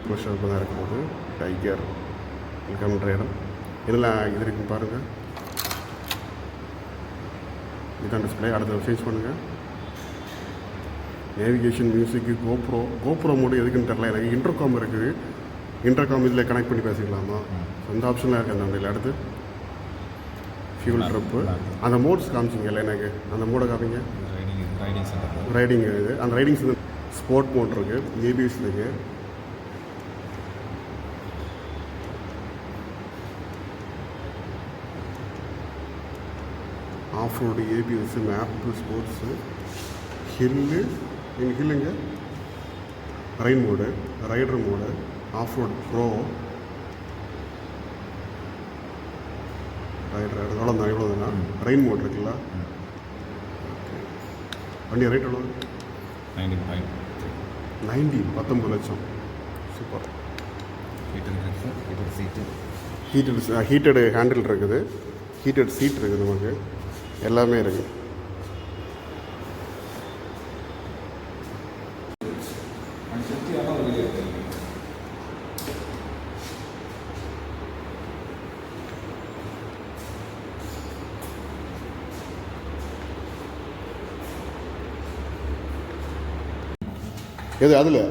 Close shop தான் இருக்கும்போது tiger வெல்கம்ன்ற இடம் இதெல்லாம் இது இருக்குன்னு பாருங்கள். இதுதான் டிஸ்பிளே. அடுத்த சேஞ்ச் பண்ணுங்கள். நேவிகேஷன், மியூசிக்கு, கோப்ரோ மோடு எதுக்குன்னு தெரில எனக்கு. இன்டர்காம் இருக்குது. இன்டர்காம் இதில் கனெக்ட் பண்ணி பேசிக்கலாமா? அந்த ஆப்ஷன்லாம் இருக்குது அந்த வண்டியில். அடுத்து ஃபியூல் ட்ரிப்பு. அந்த மோட்ஸ் காமிச்சிங்கல்ல எனக்கு, அந்த மோடை காமிங்க. ரைடிங் இது. அந்த ரைடிங்ஸ் ஸ்போர்ட் மோட் இருக்குது, ஏபிஎஸ் இருக்குது. Off road, ABS, map, sports, ஹில்லுங்க rain mode, rider mode, off road pro, rider எவ்வளோ தான் எவ்வளோ தானே ரெயின் மோட் இருக்குல்ல. வண்டி ரேட் எவ்வளோ? 90 19 லட்சம். சூப்பர். ஹீட்டடு ஹேண்டில் இருக்குது, ஹீட்டட் சீட் இருக்குது, நமக்கு எல்லாமே இருக்குது. எது அதில்